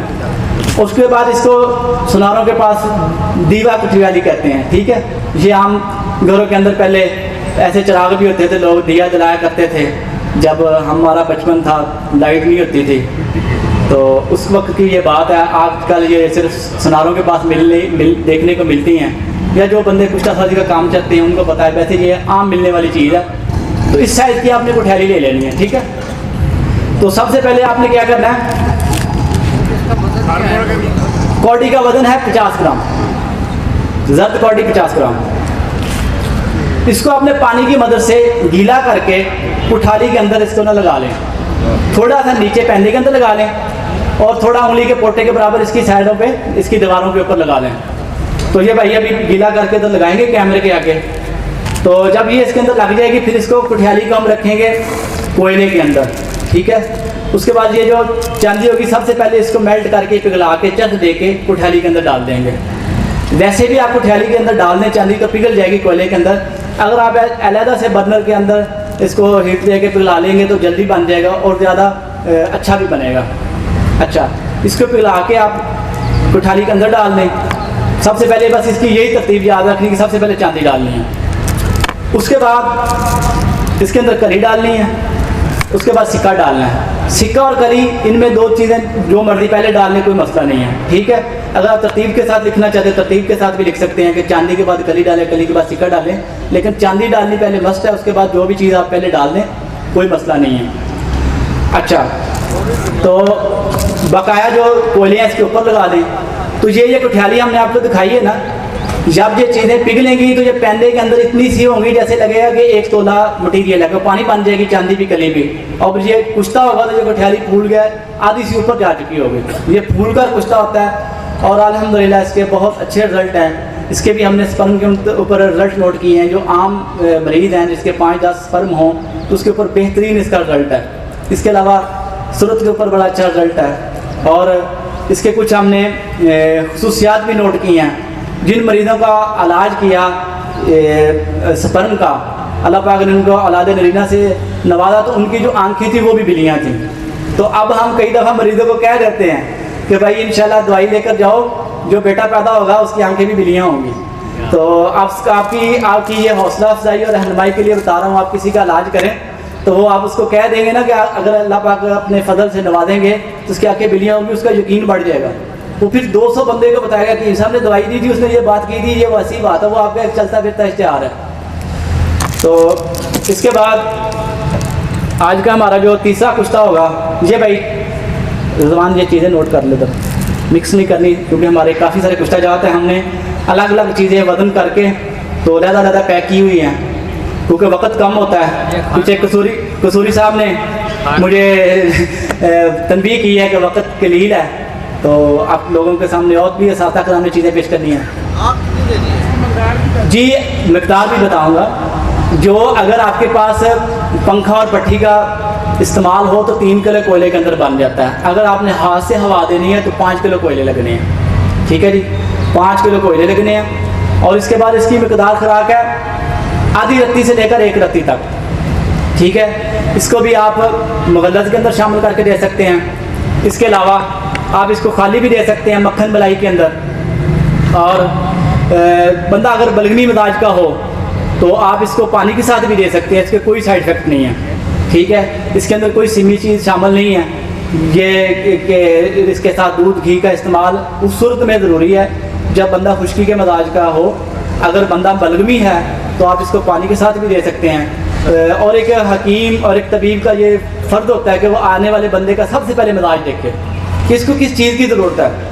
S2: उसके बाद इसको सुनारों के पास दीवा कुटी वाली कहते हैं, ठीक है। ये आम घरों के अंदर पहले ऐसे चिराग भी होते थे, लोग दिया जलाया करते थे। जब हमारा बचपन था, लाइट नहीं होती थी, तो उस वक्त की ये बात है। आजकल ये सिर्फ सुनारों के पास देखने को मिलती हैं, या जो बंदे कुश्ता साजी का काम चाहते हैं उनको पता है। वैसे ये आम मिलने वाली चीज़ है। तो इस साइज़ की आपने कुठैली ले लेनी है, ठीक है। तो सबसे पहले आपने क्या करना है, कौड़ी का वजन है 50 ग्राम, जर्द कौड़ी 50 ग्राम। इसको आपने पानी की मदद से गीला करके कुठाली के अंदर इसको ना लगा लें, थोड़ा सा नीचे पैंदे के अंदर लगा लें, और थोड़ा उंगली के पोटे के बराबर इसकी साइडों पे, इसकी दीवारों के ऊपर लगा लें। तो ये भाई अभी गीला करके तो लगाएंगे कैमरे के आगे। तो जब ये इसके अंदर लग जाएगी, फिर इसको कुठियाली को हम रखेंगे कोयले के अंदर, ठीक है। उसके बाद ये जो चांदी होगी, सबसे पहले इसको मेल्ट करके पिघला के चख दे के कुठियाली के अंदर डाल देंगे। वैसे भी आप कुठियाली के अंदर डाल दें चांदी, तो पिघल जाएगी कोयले के अंदर। अगर आप अलहदा से बर्नर के अंदर इसको हीट दे के पिघला लेंगे तो जल्दी बन जाएगा और ज़्यादा अच्छा भी बनेगा। अच्छा, इसको पिघला के आप कुठाली के अंदर डाल दें। सबसे पहले बस इसकी यही तरतीब याद रखनी कि सबसे पहले चांदी डालनी है, उसके बाद इसके अंदर कली डालनी है, उसके बाद सिक्का डालना है। सिक्का और कली, इनमें 2 चीज़ें जो मर्जी पहले डालने, कोई मसला नहीं है, ठीक है। अगर आप तरतीब के साथ लिखना चाहते हैं, तरतीब के साथ भी लिख सकते हैं कि चांदी के बाद कली डालें, कली के बाद सिक्का डालें, लेकिन चांदी डालनी पहले मस्ट है। उसके बाद जो भी चीज़ आप पहले डाल दें, कोई मसला नहीं है। अच्छा, तो बकाया जो कोयलियाँ इसके ऊपर लगा दें। तो ये कुठियाली हमने आपको दिखाई है ना, जब ये चीज़ें पिघलेंगी तो ये पैंदे के अंदर इतनी सी होंगी जैसे लगेगा कि 1 तोला मटीरियल है, पानी बन जाएगी चांदी भी कली भी। और ये कुश्ता होगा तो ये कुठियाली फूल गया, आधी सी ऊपर जा चुकी होगी। ये फूल कर कुश्ता होता है, और अल्हम्दुलिल्लाह इसके बहुत अच्छे रिजल्ट हैं। इसके भी हमने स्पर्म के ऊपर रिजल्ट नोट किए हैं। जो आम मरीज़ हैं जिसके 5-10 स्पर्म हों, तो उसके ऊपर बेहतरीन इसका रिजल्ट है। इसके अलावा सूरत के ऊपर बड़ा अच्छा रिजल्ट है। और इसके कुछ हमने खुसूसियात भी नोट की हैं। जिन मरीज़ों का इलाज किया स्पर्म का, अल्लाह पाक ने उनको औलाद नरीना से नवाजा, तो उनकी जो आंखें थी वो भी बिलियाँ थीं। तो अब हम कई दफ़ा मरीज़ों को कह देते हैं कि भाई इंशाल्लाह दवाई लेकर जाओ, जो बेटा पैदा होगा उसकी आंखें भी बिलियाँ होंगी। तो आपकी ये हौसला अफजाई और रहनुमाई के लिए बता रहा हूँ। आप किसी का इलाज करें तो वो आप उसको कह देंगे ना कि अगर अल्लाह पाक अपने फजल से नवाजेंगे तो उसकी आंखें बिलियाँ होंगी, उसका यकीन बढ़ जाएगा। वो फिर 200 बंदे को बताएगा कि इंसान ने दवाई दी थी, उसने ये बात की थी, ये वैसी बात है। वो आपका एक चलता फिरता इश्तिहार है। तो इसके बाद आज का हमारा जो तीसरा कुश्ता होगा, ये भाई ज़बान ये चीज़ें नोट कर ले, तो मिक्स नहीं करनी, क्योंकि हमारे काफ़ी सारे कुश्ता जाते हैं, हमने अलग अलग चीज़ें वज़न करके तो ज़्यादा पैक की हुई हैं, क्योंकि वक्त कम होता है। पीछे कसूरी साहब ने मुझे तनबीह की है कि वक्त कलील है, तो आप लोगों के सामने और भी साथ सामने चीज़ें पेश करनी है। जी, मकदार भी बताऊंगा, जो अगर आपके पास पंखा और भट्ठी का इस्तेमाल हो तो 3 किलो कोयले के अंदर बन जाता है। अगर आपने हाथ से हवा देनी है तो 5 किलो कोयले लगने हैं। ठीक है जी, 5 किलो कोयले लगने हैं। और इसके बाद इसकी मिकदार खुराक है आधी रत्ती से लेकर 1 रत्ती तक। ठीक है, इसको भी आप मुगल्लत के अंदर शामिल करके दे सकते हैं। इसके अलावा आप इसको खाली भी दे सकते हैं मक्खन मलाई के अंदर। और बंदा अगर बलगमी मिजाज का हो तो आप इसको पानी के साथ भी दे सकते हैं, इसके कोई साइड इफेक्ट नहीं है। ठीक है, इसके अंदर कोई सिमी चीज़ शामिल नहीं है। ये कि इसके साथ दूध घी का इस्तेमाल उस सूरत में ज़रूरी है जब बंदा खुश्की के मिजाज का हो। अगर बंदा बलगमी है तो आप इसको पानी के साथ भी दे सकते हैं। और एक हकीम और एक तबीब का ये फ़र्ज होता है कि वो आने वाले बंदे का सबसे पहले मिजाज देखे कि इसको किस चीज़ की ज़रूरत है।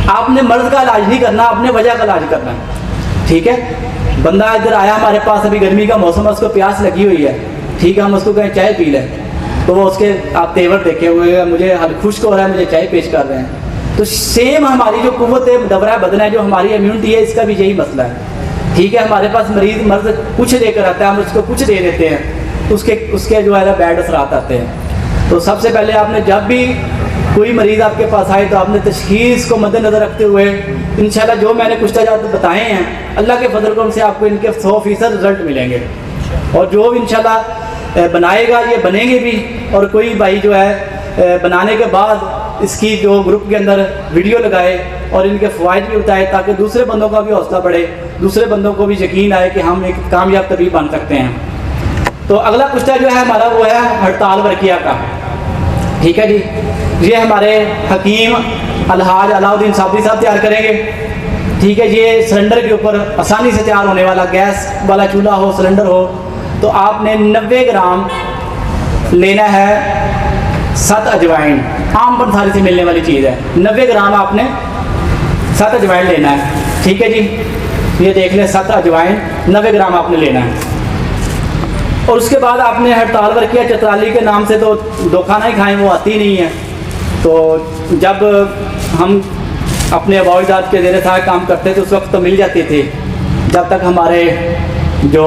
S2: आपने मर्ज़ का इलाज नहीं करना, आपने वजह का इलाज करना है। ठीक है, बंदा इधर आया हमारे पास, अभी गर्मी का मौसम है, उसको प्यास लगी हुई है। ठीक है, हम उसको कहें चाय पी लें तो वो उसके आप तेवर देखे हुए मुझे हल खुश्क हो रहा है, मुझे चाय पेश कर रहे हैं। तो सेम हमारी जो कुव्वत दबरा बदन है, जो हमारी इम्यूनिटी है, इसका भी यही मसला है। ठीक है, हमारे पास मर्ज कुछ लेकर आता है, हम उसको कुछ दे देते हैं, उसके जो है ना बैड असरात आते हैं। तो सबसे पहले आपने जब भी कोई मरीज़ आपके पास आए तो आपने तशखीस को मद्देनज़र रखते हुए इंशाल्लाह जो मैंने कुछ तजात बताए हैं, अल्लाह के फजल करम से आपको इनके 100% रिजल्ट मिलेंगे। और जो इंशाल्लाह बनाएगा ये बनेंगे भी। और कोई भाई जो है बनाने के बाद इसकी जो ग्रुप के अंदर वीडियो लगाए और इनके फ़वाइद भी बताए, ताकि दूसरे बंदों का भी हौसला बढ़े, दूसरे बंदों को भी यकीन आए कि हम एक कामयाब तबीब बन सकते हैं। तो अगला कुश्ता जो है हमारा वो है हड़ताल वर्किया का। ठीक है जी, ये हमारे हकीम अलहाज अलाउद्दीन साबरी साहब तैयार करेंगे। ठीक है, ये सिलेंडर के ऊपर आसानी से तैयार होने वाला गैस वाला चूल्हा हो, सिलेंडर हो। तो आपने 90 ग्राम लेना है 7 अजवाइन, आम पंसारी से मिलने वाली चीज़ है। 90 ग्राम आपने 7 अजवाइन लेना है। ठीक है जी, ये देख लें 7 अजवाइन 90 ग्राम आपने लेना है। और उसके बाद आपने हड़ताल वर्किया चतराली के नाम से तो दो खाना ही खाएँ, वो आती नहीं है। तो जब हम अपने अबाउजात के ज़ेरे साथ काम करते थे उस वक्त तो मिल जाती थी, जब तक हमारे जो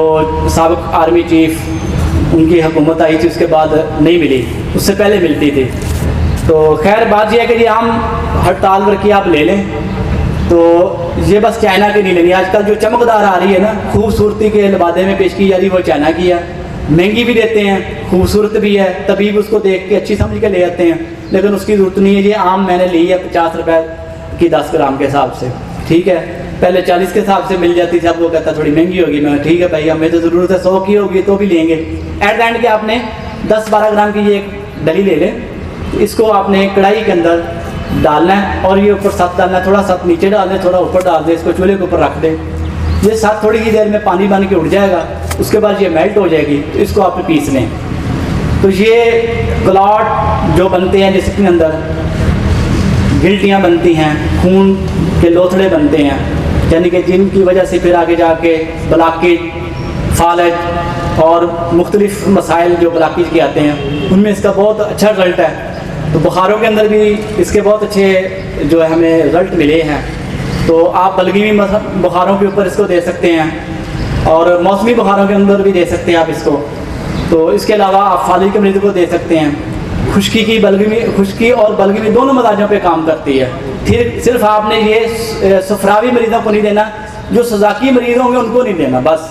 S2: साबिक आर्मी चीफ उनकी हुकूमत आई थी उसके बाद नहीं मिली, उससे पहले मिलती थी। तो खैर बात यह है कि ये आम हड़ताल वर्किया आप ले लें। तो ये बस चाइना की नहीं लेनी। आजकल जो चमकदार आ रही है ना, खूबसूरती के लबादे में पेश की जा रही वो चाइना की है। महंगी भी देते हैं, खूबसूरत भी है, तबीब उसको देख के अच्छी समझ के ले आते हैं, लेकिन उसकी ज़रूरत नहीं है। ये आम मैंने ली है 50 रुपए की 10 ग्राम के हिसाब से। ठीक है, पहले 40 के हिसाब से मिल जाती थी, अब वो कहता थोड़ी महंगी होगी। मैं ठीक है भाई, हमें तो ज़रूरत है 100 की होगी तो भी लेंगे। एट द एंड के आपने 10-12 ग्राम की ये एक डली ले लें, इसको आपने कढ़ाई के अंदर डालना है और ये ऊपर सत डालना है, थोड़ा सत नीचे डाल दें, थोड़ा ऊपर डाल दें, इसको चूल्हे के ऊपर रख दें। ये सत थोड़ी ही देर में पानी बन के उड़ जाएगा, उसके बाद ये मेल्ट हो जाएगी, तो इसको आप पीस लें। तो ये क्लॉट जो बनते हैं जिसके अंदर गिल्टियाँ बनती हैं, खून के लोथड़े बनते हैं, यानी कि जिनकी वजह से फिर आगे जाके ब्लॉकेज, फालज और मुख्तलिफ मसाइल जो ब्लॉकेज के आते हैं उनमें इसका बहुत अच्छा रिज़ल्ट है। तो बुखारों के अंदर भी इसके बहुत अच्छे जो है हमें रिज़ल्ट मिले हैं। तो आप बलगमी बुखारों के ऊपर इसको दे सकते हैं और मौसमी बुखारों के अंदर भी दे सकते हैं आप इसको। तो इसके अलावा आप फालिज के मरीज़ को दे सकते हैं। खुश्की और बलगमी दोनों मजाजों पे काम करती है। फिर सिर्फ आपने ये सफरावी मरीज़ों को नहीं देना, जो सजाकी मरीज़ होंगे उनको नहीं देना बस।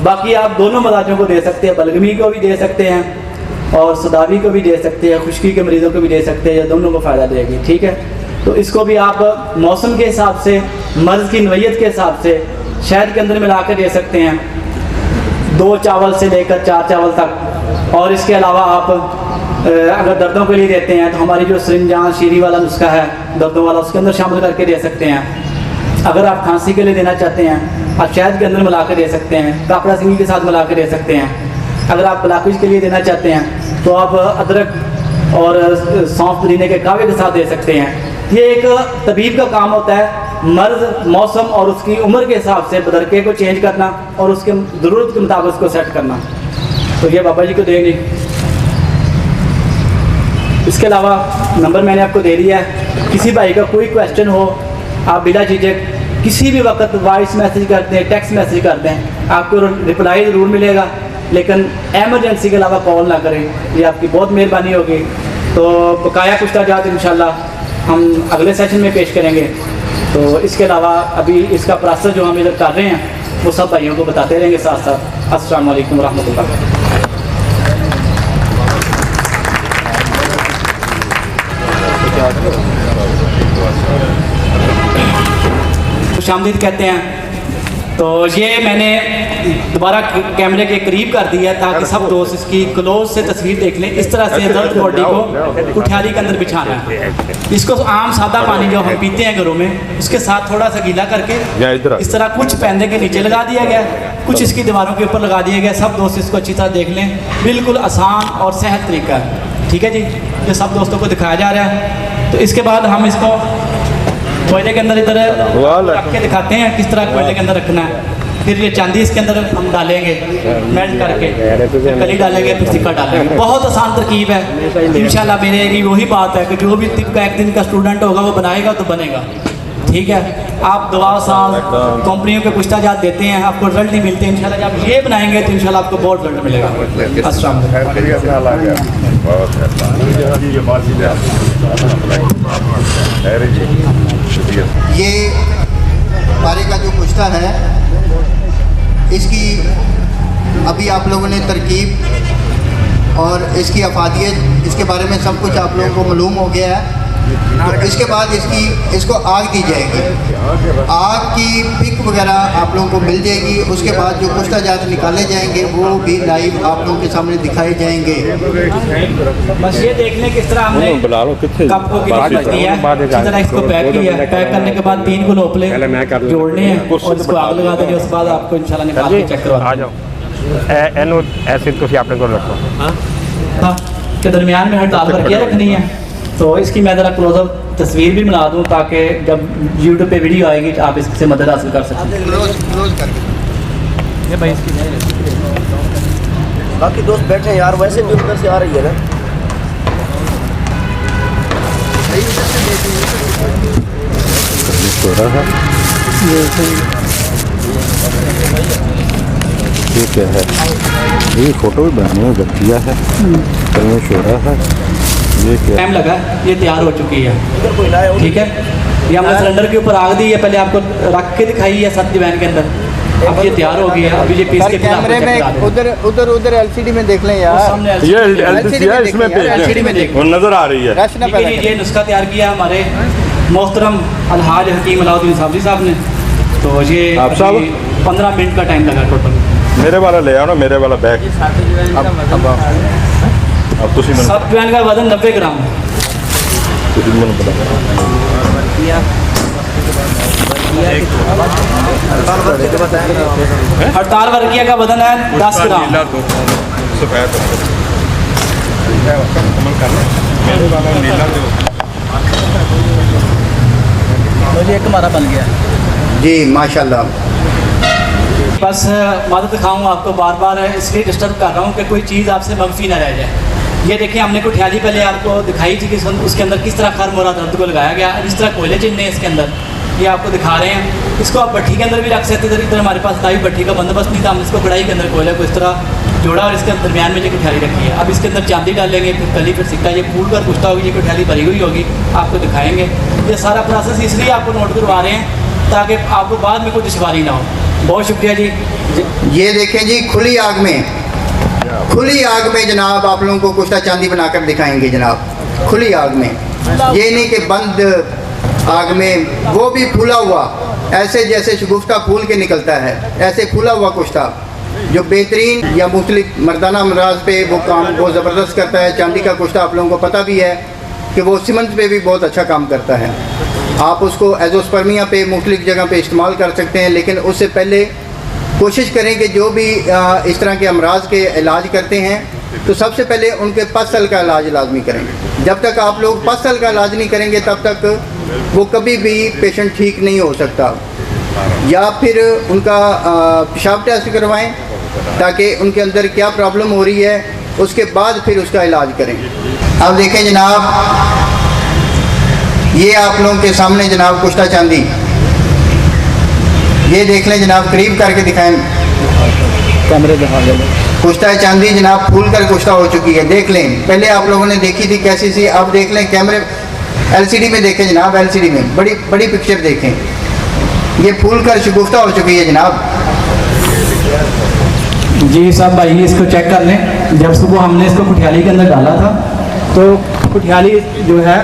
S2: बाकी आप दोनों मजाजों को दे सकते हैं, बलगमी को भी दे सकते हैं और सदावी को भी दे सकते हैं, खुश्की के मरीज़ों को भी दे सकते हैं, या दोनों को फ़ायदा देगी। ठीक है, तो इसको भी आप मौसम के हिसाब से, मर्ज़ की नोयत के हिसाब से शहद के अंदर मिला कर दे सकते हैं, 2 चावल से लेकर 4 चावल तक। और इसके अलावा आप अगर दर्दों के लिए देते हैं तो हमारी जो सरिंजान शीरी वाला नुस्खा है दर्दों वाला, उसके अंदर शामिल करके दे सकते हैं। अगर आप खांसी के लिए देना चाहते हैं आप शहद के अंदर मिला कर दे सकते हैं, काकड़ा सिंगी के साथ मिला कर दे सकते हैं। अगर आप ब्लॉकेज के लिए देना चाहते हैं तो आप अदरक और सौंफ पुदीने के कावे के साथ दे सकते हैं। ये एक तबीब का काम होता है, मर्ज, मौसम और उसकी उम्र के हिसाब से बदरके को चेंज करना और उसके ज़रूरत के मुताबिक उसको सेट करना। तो ये बाबा जी को देंगे। इसके अलावा नंबर मैंने आपको दे दिया है, किसी भाई का कोई क्वेश्चन हो आप बिला झिझक किसी भी वक्त वॉइस मैसेज कर दें, टेक्स्ट मैसेज कर दें, आपको रिप्लाई ज़रूर मिलेगा, लेकिन एमरजेंसी के अलावा कॉल ना करें। ये आपकी बहुत मेहरबानी होगी। तो बकाया कुश्ता जात इंशाल्लाह हम अगले सेशन में पेश करेंगे। तो इसके अलावा अभी इसका प्रोसेस जो हम इधर कर रहे हैं वो सब भाइयों को बताते रहेंगे साथ साथ। अस्सलाम वालेकुम रहमतुल्लाह। खुशामदीद कहते हैं। तो ये मैंने दोबारा कैमरे के करीब कर दिया ताकि सब दोस्त इसकी क्लोज से तस्वीर देख लें। इस तरह से दर्द बॉडी को कुठियाली के अंदर बिछाना है। इसको आम सादा पानी जो हम पीते हैं घरों में उसके साथ थोड़ा सा गीला करके इस तरह कुछ पैंदे के नीचे लगा दिया गया, कुछ इसकी दीवारों के ऊपर लगा दिया गया। सब दोस्त इसको अच्छी तरह देख लें, बिल्कुल आसान और सहज तरीका है। ठीक है जी, ये सब दोस्तों को दिखाया जा रहा है। तो इसके बाद हम इसको कोयले के अंदर इधर रख के दिखाते हैं किस तरह कोयले के अंदर रखना है। फिर ये चांदी इसके अंदर हम डालेंगे मेल्ट करके, कली डालेंगे, फिर सिक्का डालेंगे। बहुत आसान तरकीब है। इंशाल्लाह मेरी वही बात है कि जो भी तिब का एक दिन का स्टूडेंट होगा वो बनाएगा तो बनेगा। ठीक है, आप दवा साल कंपनियों के कुश्ता जात देते हैं, आपको रिजल्ट नहीं मिलते। इंशाल्लाह जब ये बनाएंगे तो इंशाल्लाह आपको बहुत रिजल्ट मिलेगा। अस्सलाम
S4: ये पारे का जो कुश्ता है इसकी अभी आप लोगों ने तरकीब और इसकी अफादियत इसके बारे में सब कुछ आप लोगों को मालूम हो गया है। तो इसके बाद इसको आग दी जाएगी। आग की पिक वगैरह आप लोगों को मिल जाएगी। उसके बाद जो कुश्ता जात निकाले जाएंगे वो भी लाइव आप लोगों के सामने दिखाए जाएंगे।
S2: बस ये देख लें किस तरह हमने कप को किया है, इस तरह इसको पैक किया है। पैक करने के बाद 3 को लोपले जोड़ने हैं और इसको आग लगा देंगे। उसके बाद आपको इंशाल्लाह निकाल के चेक करवा
S5: एनो ऐसे तो आपने को रखो
S2: हाँ के दरमियान में हड़ताल पर क्या रखनी है। तो इसकी मैं ज़रा क्लोजअप तस्वीर भी बना दूँ ताकि जब यूट्यूब पे वीडियो आएगी तो आप इससे मदद हासिल कर सकें। ये भाई इसकी
S6: बाकी दोस्त बैठे हैं यार, वैसे भी उधर से आ रही है ना।
S5: ये क्या है? ये फोटो भी बनाने में गठिया है, कहीं शोरा है। ये क्या
S2: टाइम लगा, ये तैयार हो चुकी है। ठीक है, ये हमने सिलेंडर के ऊपर आग दी है, पहले आपको रख के दिखाई है 7 जवैन के अंदर। अब ये तैयार हो गई है। अभी ये पीस के
S4: कैमरे में उधर एलसीडी में देख लें यार।
S1: ये एलसीडी है, इसमें
S2: एलसीडी में देख
S1: वो नजर आ रही है।
S4: रश ना पैदा
S2: ये नुस्खा तैयार किया हमारे मोहतरम अलहाज हकीम अलाउद्दीन साबरी साहब ने। तो ये
S1: आप साहब?
S2: 15 मिनट का टाइम लगा टोटल।
S1: मेरे वाला ले आओ ना, मेरे वाला बैग। अब तुसी मन
S2: 7 जवैन का वजन 90 ग्राम।
S1: तुसी मन पता
S2: हड़ताल वर्किया का वजन है 10 ग्राम। मुझे एक हमारा बन गया
S4: जी माशाल्लाह।
S2: बस मदद दिखाऊँ आपको, बार बार इसलिए डिस्टर्ब कर रहा हूँ कि कोई चीज़ आपसे मख्फी ना रह जाए। ये देखिए हमने कुठियाली पहले आपको दिखाई थी कि उसके अंदर किस तरह खर मोरा दर्द को लगाया गया। इस तरह कोयले चिन्ह है इसके अंदर, ये आपको दिखा रहे हैं। इसको आप भट्ठी के अंदर भी रख सकते थे। इधर हमारे पास दाई भट्ठी का बंदोबस्त नहीं था, हमने इसको कढ़ाई के अंदर कोयले को इस तरह जोड़ा और इसके दरमियान में ये कुठियाली रखी है। अब इसके अंदर चांदी डालेंगे, फिर कली, फिर सिक्का। ये फूल कर कुश्ता होगी, ये कुठियाली भरी हुई होगी, आपको दिखाएंगे। ये सारा प्रोसेस इसलिए आपको नोट करवा रहे हैं ताकि आपको बाद में कोई दुश्वारी ना हो। बहुत शुक्रिया जी।
S4: ये देखें जी, खुली आग में जनाब आप लोगों को कुश्ता चांदी बनाकर दिखाएंगे जनाब, खुली आग में। ये नहीं कि बंद आग में, वो भी फूला हुआ, ऐसे जैसे शगुफ्ता फूल के निकलता है, ऐसे फूला हुआ कुश्ता जो बेहतरीन या मुख्तलिफ मर्दाना अमराज पे वो काम बहुत ज़बरदस्त करता है। चांदी का कुश्ता आप लोगों को पता भी है कि वो सीमेंट पे भी बहुत अच्छा काम करता है। आप उसको एजोस्पर्मिया पे मुख्तलिफ जगह पे इस्तेमाल कर सकते हैं, लेकिन उससे पहले कोशिश करें कि जो भी इस तरह के अमराज के इलाज करते हैं तो सबसे पहले उनके पसल का इलाज लाजमी करें। जब तक आप लोग पसल का इलाज नहीं करेंगे तब तक वो कभी भी पेशेंट ठीक नहीं हो सकता। या फिर उनका पेशाब टेस्ट करवाएं ताकि उनके अंदर क्या प्रॉब्लम हो रही है, उसके बाद फिर उसका इलाज करें। अब देखें जनाब, ये आप लोगों के सामने जनाब कुश्ता चांदी ये देख लें जनाब, करीब करके दिखाएं,
S2: कैमरे दिखा दे।
S4: कुश्ता चांदी जनाब फूल कर कुश्ता हो चुकी है। देख लें, पहले आप लोगों ने देखी थी कैसी सी, अब देख लें कैमरे LCD में देखें जनाब, LCD में बड़ी बड़ी पिक्चर देखें, ये फूल कर शगुफ्ता हो चुकी है जनाब।
S2: जी साहब भाई इसको चेक कर लें। जब सुबह हमने इसको कुठियाली के अंदर डाला था तो कुठियाली जो है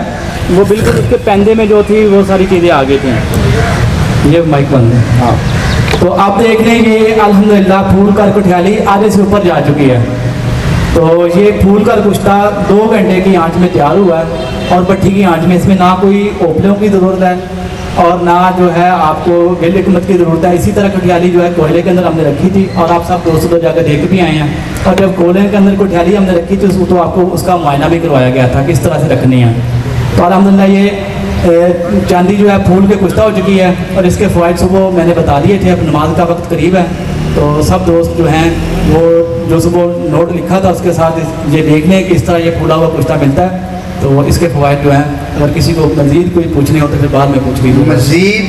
S2: वो बिल्कुल उसके पैंदे में जो थी वो सारी चीज़ें आ गई थी। ये माइक बंद है। हाँ, तो आप देख लें ये अल्हम्दुलिल्लाह फूल कर कुठियाली आधे से ऊपर जा चुकी है। तो ये फूल कर कुश्ता 2 घंटे की आंच में तैयार हुआ है और भट्ठी की आंच में। इसमें ना कोई ओपलों की ज़रूरत है और ना जो है आपको गिल हिकमत की ज़रूरत है। इसी तरह कुठियाली जो है कोयले के अंदर हमने रखी थी और आप सब दोस्तों जाकर देख भी आए हैं। और जब कोयले के अंदर कुठियाली हमने रखी थी तो आपको उसका मुआयना भी करवाया गया था किस तरह से रखनी है। तो अल्हम्दुलिल्लाह ये चांदी जो है फूल के कुश्ता हो चुकी है और इसके फ़वाइद सुबह मैंने बता दिए थे। अब नमाज का वक्त करीब है तो सब दोस्त जो हैं वो जो सुबह नोट लिखा था उसके साथ ये देख लें कि इस तरह ये फूला हुआ कुश्ता मिलता है। तो इसके फ़वाइद जो हैं अगर किसी को मज़ीद कोई पूछने हो तो फिर बाद में पूछ लीजिए।
S4: मज़ीद